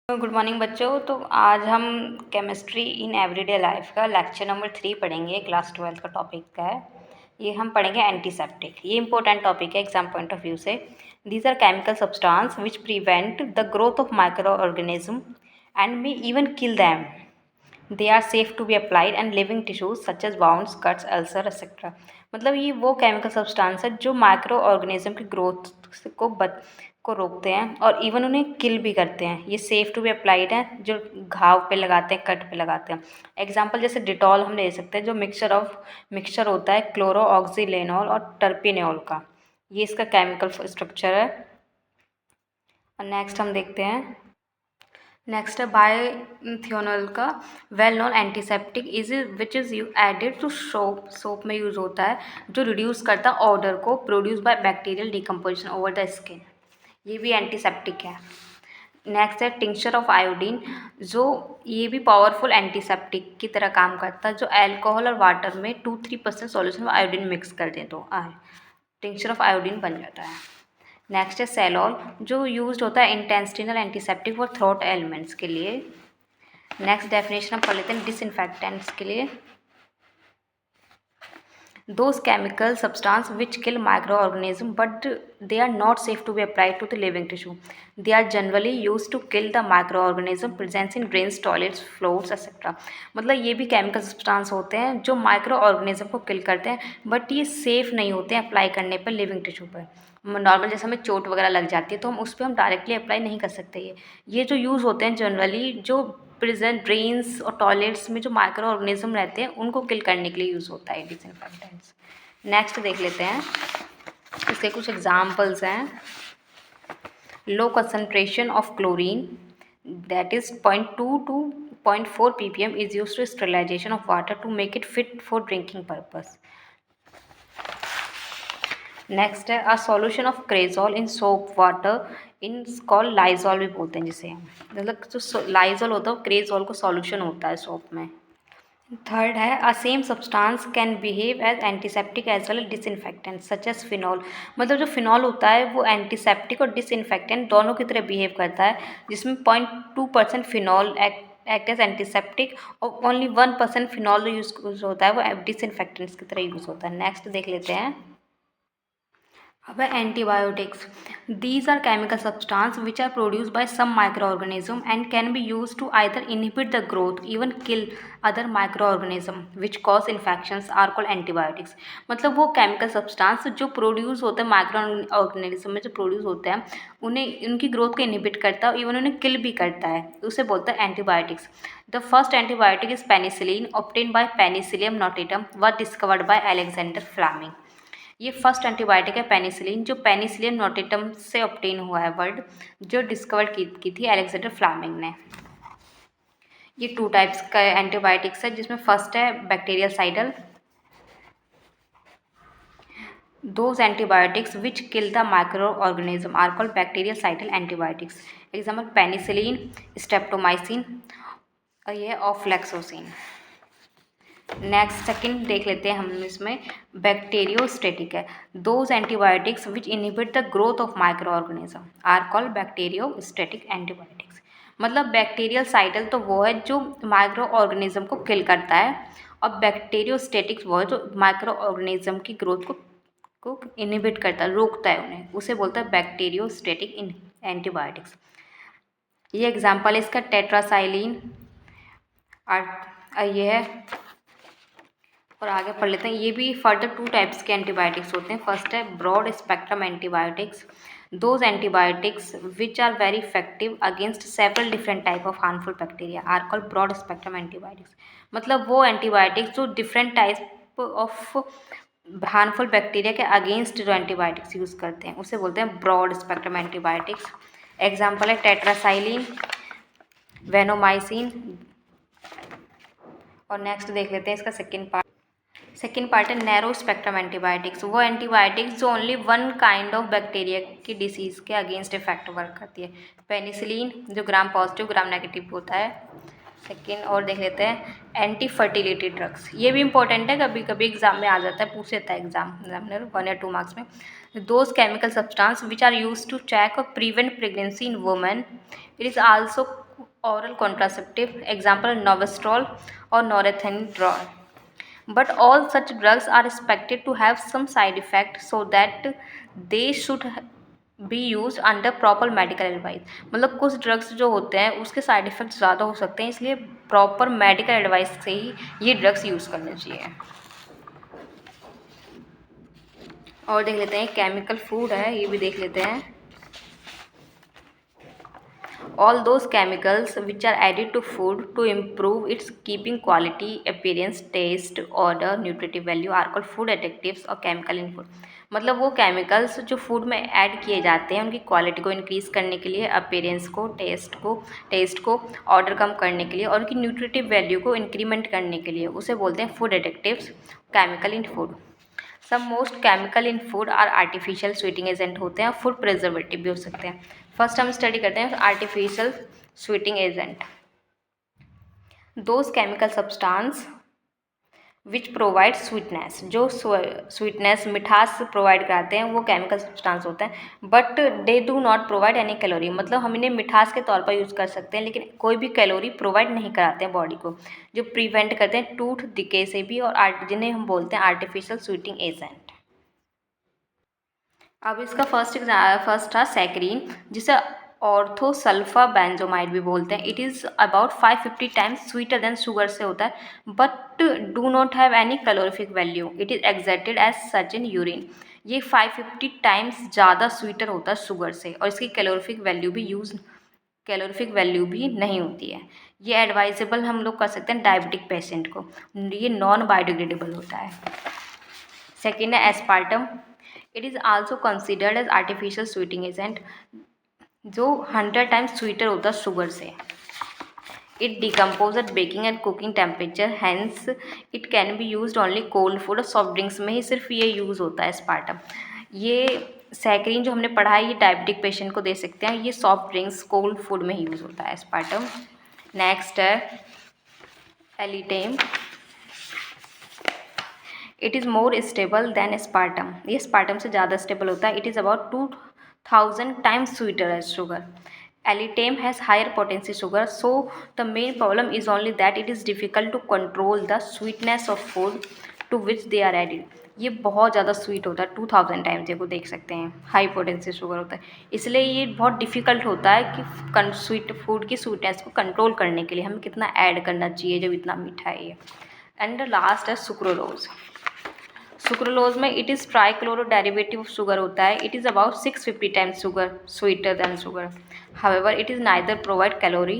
Good morning बच्चों। तो आज हम केमिस्ट्री इन एवरीडे लाइफ का लेक्चर नंबर 3 पढ़ेंगे। क्लास 12 का टॉपिक का है ये। हम पढ़ेंगे एंटीसेप्टिक। ये इंपॉर्टेंट टॉपिक है एग्जाम पॉइंट ऑफ व्यू से। These are chemical substance which prevent the growth of micro organism and may even kill them. They are safe to be applied and living tissues such as bounds, cuts, ulcer etcetera. मतलब ये वो chemical substance है जो micro organism की growth को रोकते हैं और इवन उन्हें किल भी करते हैं। ये सेफ टू बी अप्लाइड है, जो घाव पे लगाते हैं, कट पे लगाते हैं। एग्जाम्पल जैसे डिटॉल हम ले सकते हैं, जो मिक्सचर होता है क्लोरो ऑक्सीलेनॉल और टर्पिनेल का। ये इसका केमिकल स्ट्रक्चर है। और नेक्स्ट हम देखते हैं। नेक्स्ट है बायथियोनल का well known antiseptic which is you added to soap में यूज़ होता है, जो रिड्यूस करता है ऑर्डर को produce by bacterial decomposition over the skin. ये भी एंटीसेप्टिक है। नेक्स्ट है टिंक्चर ऑफ आयोडीन, जो ये भी पावरफुल एंटीसेप्टिक की तरह काम करता है, जो अल्कोहल और वाटर में 2-3% सॉल्यूशन में आयोडीन मिक्स कर दें तो टिंक्चर ऑफ आयोडीन बन जाता है। नेक्स्ट है सेलॉल, जो यूज्ड होता है intestinal antiseptic for throat elements के लिए। नेक्स्ट डेफिनेशन हम पढ़ लेते हैं डिसइंफेक्टेंट्स के लिए। Those chemical substances which kill microorganisms but they are not safe to be applied to the living tissue. They are generally used to kill the microorganism present in drains, toilets, floors, etc. मतलब ये भी chemical substance होते हैं जो micro organism को किल करते हैं, but ये सेफ़ नहीं होते हैं अप्लाई करने पर लिविंग टिश्यू पर। नॉर्मल जैसे हमें चोट वगैरह लग जाती है तो हम उस पर हम डायरेक्टली अप्लाई नहीं कर सकते। ये जो यूज़ होते हैं जनरली जो प्रेजेंट ड्रेन्स और टॉयलेट्स में जो माइक्रो ऑर्गेनिज्म रहते हैं उनको किल करने के लिए यूज़ होता है डिसइंफेक्टेंट्स। नेक्स्ट देख लेते हैं, इसके कुछ एग्जाम्पल्स हैं। Low concentration of chlorine that is 0.2 to 0.4 ppm is used to sterilization of water to make it fit for drinking purpose. Next है a solution of cresol in soap water in call Lysol भी बोलते हैं जिसे हम, मतलब जो Lysol होता है वो क्रेजॉल को सॉल्यूशन होता है सोप में। थर्ड है a same substance can behave as antiseptic as well as disinfectant such as phenol. मतलब जो फिनॉल होता है वो एंटीसेप्टिक और डिसइंफेक्टेंट दोनों की तरह बिहेव करता है, जिसमें 0.2% फिनॉल एक्ट एज एंटीसेप्टिक और ओनली 1% फिनॉल जो यूज़ होता है वो डिसइंफेक्टेंट्स की तरह यूज़ होता है। नेक्स्ट देख लेते हैं। अब है antibiotics. These are chemical substances which are produced by some microorganism and can be used to either inhibit the growth, even kill other microorganism which cause infections are called antibiotics। मतलब वो chemical substance जो produce होते हैं micro organism में, जो produce होते हैं उन्हें उनकी ग्रोथ को इनहिबिट करता है, इवन उन्हें किल भी करता है, उसे बोलता है antibiotics. The first antibiotic is penicillin obtain by penicillium notatum was discovered by Alexander Fleming. ये फर्स्ट एंटीबायोटिक है पेनिसिलिन, जो पेनिसिलियम नोटेटम से ऑब्टेन हुआ है वर्ड, जो डिस्कवर की थी अलेक्जेंडर फ्लेमिंग ने। ये 2 टाइप्स का एंटीबायोटिक्स है, जिसमें फर्स्ट है bactericidal. Those antibiotics which kill the microorganism are called bactericidal antibiotics. Example penicillin, streptomycin और ये ऑफ्लेक्सोसिन। नेक्स्ट सेकंड देख लेते हैं हम इसमें। बैक्टीरियोस्टेटिक है। Those antibiotics which inhibit the growth of micro organism are called bacteriostatic antibiotics. मतलब बैक्टीरियल साइडल तो वो है जो माइक्रो ऑर्गेनिज्म को किल करता है, और बैक्टीरियोस्टेटिक वो है जो माइक्रो ऑर्गेनिज्म की ग्रोथ को इनहिबिट करता है, रोकता है उन्हें, उसे बोलता है बैक्टीरियोस्टेटिक एंटीबायोटिक्स। ये एग्जाम्पल है इसका टेट्रासाइलिन, ये है। और आगे पढ़ लेते हैं। ये भी फर्दर 2 टाइप्स के एंटीबायोटिक्स होते हैं। फर्स्ट है broad spectrum antibiotics. Those antibiotics which are very effective against several different type of harmful bacteria are called broad spectrum antibiotics. मतलब वो एंटीबायोटिक्स जो different type of harmful bacteria के against जो antibiotics use करते हैं उसे बोलते हैं ब्रॉड स्पेक्ट्रम एंटीबायोटिक्स। एग्जाम्पल है टेट्रासाइलिन, वेनोमाइसिन। और नेक्स्ट देख लेते हैं इसका सेकेंड पार्ट है नैरो स्पेक्ट्रम एंटीबायोटिक्स। वो एंटीबायोटिक्स जो only one kind of bacteria की डिसीज़ के अगेंस्ट इफेक्ट वर्क करती है। पेनिसिलिन जो ग्राम पॉजिटिव ग्राम नेगेटिव होता है। सेकेंड और देख लेते हैं एंटी फर्टिलिटी ड्रग्स। ये भी इंपॉर्टेंट है, कभी कभी एग्जाम में आ जाता है, पूछ लेता है एग्जामिनर 1 या 2 मार्क्स में। Those chemical substance which are use to check or prevent pregnancy in women. It is also oral contraceptive, example Novestrol or Norethindrol. But all such drugs are expected to have some side effect, so that they should be use under proper medical advice. मतलब कुछ drugs जो होते हैं उसके side effect ज़्यादा हो सकते हैं, इसलिए प्रॉपर मेडिकल एडवाइस से ही ये ड्रग्स यूज़ करने चाहिए. और देख लेते हैं केमिकल फूड है, ये भी देख लेते हैं. All those chemicals which are added to food to improve its keeping quality, appearance, taste, odor, nutritive value are called food additives और chemical in food. मतलब वो केमिकल्स जो फूड में ऐड किए जाते हैं उनकी क्वालिटी को इंक्रीज़ करने के लिए, अपीयरेंस को, टेस्ट को ऑर्डर कम करने के लिए और उनकी न्यूट्रिटिव वैल्यू को इंक्रीमेंट करने के लिए, उसे बोलते हैं food additives, chemical in food. सब most chemical in food are artificial sweetening agent होते हैं, फूड प्रिजर्वेटिव भी हो सकते हैं. फर्स्ट हम स्टडी करते हैं artificial sweetening agent. Those chemical substance which provide sweetness, जो स्वीटनेस मिठास प्रोवाइड कराते हैं वो केमिकल सब्सटेंस होते हैं. But they do not provide any calorie, मतलब हम इन्हें मिठास के तौर पर यूज़ कर सकते हैं लेकिन कोई भी कैलोरी प्रोवाइड नहीं कराते हैं बॉडी को, जो प्रिवेंट करते हैं टूथ डिके से भी, और जिन्हें हम बोलते हैं आर्टिफिशियल स्वीटिंग एजेंट. अब इसका फर्स्ट था सैकरीन, जिसे ऑर्थोसल्फा बेंजोमाइड भी बोलते हैं. It is about 550 times sweeter than sugar से होता है, but do not have any calorific value. It is excreted as such in urine. ये 550 टाइम्स ज़्यादा स्वीटर होता है शुगर से, और इसकी कैलोरीफिक वैल्यू भी नहीं होती है. ये एडवाइजेबल हम लोग कर सकते हैं डायबिटिक पेशेंट को. ये नॉन बायोडिग्रेडेबल होता है. सेकेंड है aspartame. It is also considered as artificial sweetening agent, जो 100 टाइम्स स्वीटर होता है शुगर से. It decompose at baking and cooking temperature, hence it can be use only cold food. और सॉफ्ट ड्रिंक्स में ही सिर्फ ये यूज़ होता है एस्पार्टम. ये सैकरीन जो हमने पढ़ा है ये डायबिटिक पेशेंट को दे सकते हैं. ये सॉफ्ट ड्रिंक्स कोल्ड फूड में ही यूज़ होता है एस्पार्टम. नेक्स्ट है alitame. It is more stable then aspartame. ये एस्पार्टम से ज़्यादा स्टेबल होता है. It is about 2000 times sweeter as sugar. Elitame has higher potency sugar, so the main problem is only that it is difficult to control the sweetness of food to which they are added. ये बहुत ज़्यादा sweet होता है, 2000 times. देखो देख सकते हैं high potency sugar होता है, इसलिए ये बहुत डिफ़िकल्ट होता है कि स्वीट फूड की स्वीटनेस को कंट्रोल करने के लिए हमें कितना ऐड करना चाहिए जब इतना मीठा है ये. एंड लास्ट है सुक्रोलोज. सुक्रोलोज में it is trichloro derivative of sugar होता है. It is about 650 times sugar sweeter than sugar. However it is neither provide calorie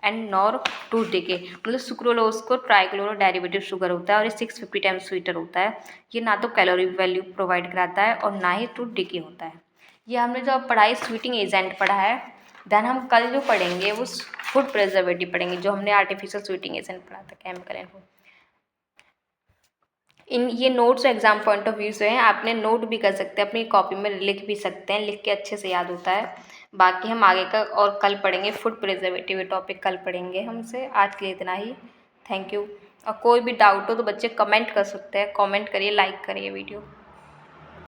and nor tooth decay. मतलब सुक्रोलोज को ट्राइक्लोरो डेरिवेटिव शुगर होता है और ये 650 टाइम्स स्वीटर होता है. ये ना तो कैलोरी वैल्यू प्रोवाइड कराता है और ना ही टूथ डिके होता है. ये हमने जो पढ़ाई स्वीटिंग एजेंट पढ़ा है. देन हम कल जो पढ़ेंगे वो फूड प्रिजर्वेटिव पढ़ेंगे, जो हमने आर्टिफिशियल स्वीटिंग एजेंट पढ़ा था, केमिकल एंड फूड. इन ये notes exam point of view से हैं. आपने नोट भी कर सकते हैं, अपनी कॉपी में लिख भी सकते हैं, लिख के अच्छे से याद होता है. बाकी हम आगे का और कल पढ़ेंगे. फूड प्रिजर्वेटिव टॉपिक कल पढ़ेंगे हमसे. आज के लिए इतना ही. Thank you. और कोई भी डाउट हो तो बच्चे कमेंट कर सकते हैं. कमेंट करिए, लाइक करिए वीडियो.